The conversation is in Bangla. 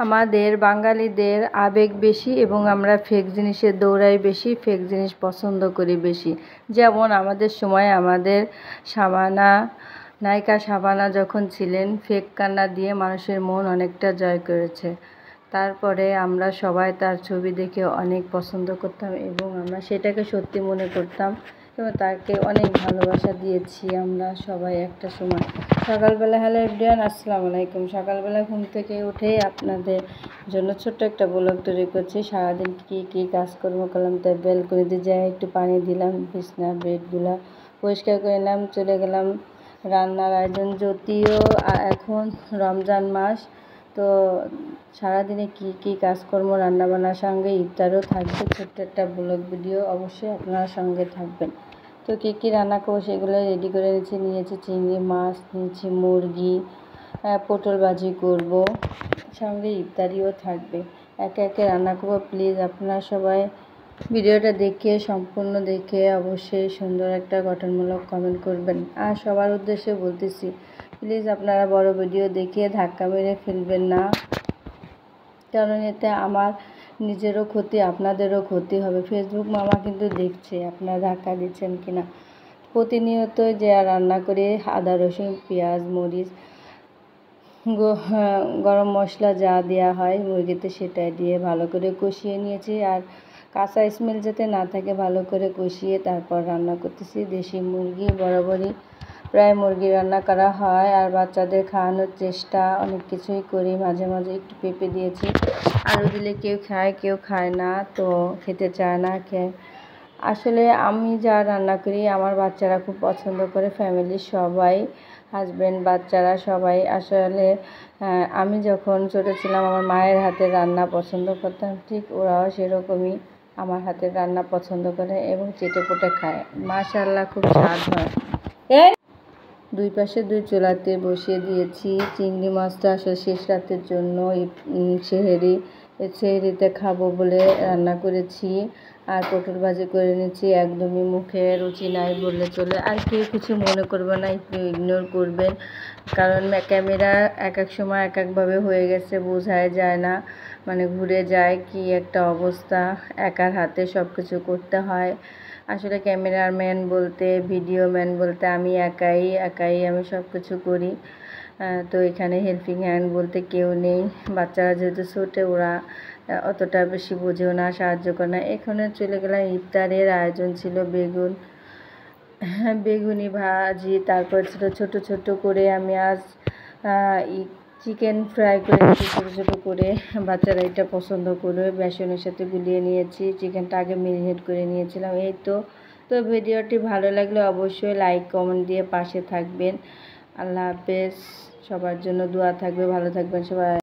আমাদের বাঙালিদের আবেগ বেশি এবং আমরা ফেক জিনিসে দৌড়াই বেশি, ফেক জিনিস পছন্দ করি বেশি। যেমন আমাদের সময় আমাদের নায়িকা শাবানা যখন ছিলেন, ফেক কান্না দিয়ে মানুষের মন অনেকটা জয় করেছে। তারপরে আমরা সবাই তার ছবি দেখে অনেক পছন্দ করতাম এবং আমরা সেটাকে সত্যি মনে করতাম এবং তাকে অনেক ভালোবাসা দিয়েছি আমরা সবাই একটা সময়। সকালবেলা হ্যালো এভরিওয়ান, আসসালামু আলাইকুম। সকালবেলা ঘুম থেকে উঠেই আপনাদের জন্য ছোট্ট একটা ব্লগ তৈরি করছি। সারাদিন কী কাজকর্ম করলাম, তাই ব্যালকনিতে যাই একটু পানি দিলাম, বিছনা বেডগুলো পরিষ্কার করে নিলাম, চলে গেলাম রান্নার আয়োজন। যদিও এখন রমজান মাস, তো সারাদিনে কী কাজকর্ম রান্নাবান্নার সঙ্গে ইফতারও থাকবে। ছোট্ট একটা ব্লগ ভিডিও, অবশ্যই আপনারা সঙ্গে থাকবেন। তো কী রান্না করবো সেগুলো রেডি করে নিয়েছি চিংড়ি মাছ, নিয়েছি মুরগি, পটল ভাজি করব, সঙ্গে ইফতারিও থাকবে। একে একে রান্না করবো। প্লিজ আপনারা সবাই ভিডিওটা দেখে সম্পূর্ণ দেখে অবশ্যই সুন্দর একটা গঠনমূলক কমেন্ট করবেন। আর সবার উদ্দেশ্যে বলতেছি, প্লিজ আপনারা বড় ভিডিও দেখে ধাক্কা মেরে ফেলবেন না, কারণ এতে আমার নিজেরও ক্ষতি, আপনাদেরও ক্ষতি হবে। ফেসবুক মামা কিন্তু দেখছে আপনারা ধাক্কা দিচ্ছেন কিনা। প্রতিনিয়ত যে রান্না করে আদা রসুন পেঁয়াজ মরিচ গরম মশলা যা দেওয়া হয় মুরগিতে সেটাই দিয়ে ভালো করে কষিয়ে নিয়েছি। আর কাঁচা স্মেল যাতে না থাকে ভালো করে কষিয়ে তারপর রান্না করতেছি। দেশি মুরগি বরাবরই প্রায় মুরগি রান্না করা হয়, আর বাচ্চাদের খাওয়ানোর চেষ্টা অনেক কিছুই করি। মাঝে মাঝে একটু পেঁপে দিয়েছি, আলু দিলে কেউ খায় কেউ খায় না, তো খেতে চায় না। আসলে আমি যা রান্না করি আমার বাচ্চারা খুব পছন্দ করে, ফ্যামিলির সবাই, হাজব্যান্ড বাচ্চারা সবাই। আসলে আমি যখন ছোটো ছিলাম আমার মায়ের হাতের রান্না পছন্দ করতাম, ঠিক ওরাও সেরকমই আমার হাতের রান্না পছন্দ করে এবং চেটেপুটে খায়। মাশাআল্লাহ খুব স্বাদ হয়। দুই পাশে দুই চুলাতে বসিয়ে দিয়েছি চিংড়ি মাছটা। আসলে শেষ রাতের জন্য সেহরিতে খাবো বলে রান্না করেছি। আর পটল ভাজি করে নিচ্ছি। একদমই মুখে রুচি নাই বললে চলে। আর কেউ কিছু মনে করবে না, একটু ইগনোর করবেন, কারণ ক্যামেরা এক এক সময় এক একভাবে হয়ে গেছে, বোঝাই যায় না, মানে ঘুরে যায় কি একটা অবস্থা। একার হাতে সব কিছু করতে হয়। আসলে ক্যামেরাম্যান বলতে ভিডিও ম্যান বলতে আমি একাই আমি সব কিছু করি। তো এখানে হেল্পিং হ্যান্ড বলতে কেউ নেই। বাচ্চারা যেহেতু ছোটো, ওরা অতটা বেশি বোঝেও না, সাহায্য করে না। এখানে চলে গেলাম ইফতারের আয়োজন ছিল বেগুনি ভাজি, তারপর ছোট ছোট করে আমি আজ চিকেন ফ্রাই করে ছোটো ছোটো করে। বাচ্চারা এটা পছন্দ করে বেসনের সাথে গুলিয়ে নিয়েছি। চিকেনটা আগে ম্যারিনেট করে নিয়েছিলাম। এই তো ভিডিওটি ভালো লাগলে অবশ্যই লাইক কমেন্ট দিয়ে পাশে থাকবেন। আল্লাহ হাফেজ। সবার জন্য দোয়া থাকবে, ভালো থাকবেন সবাই।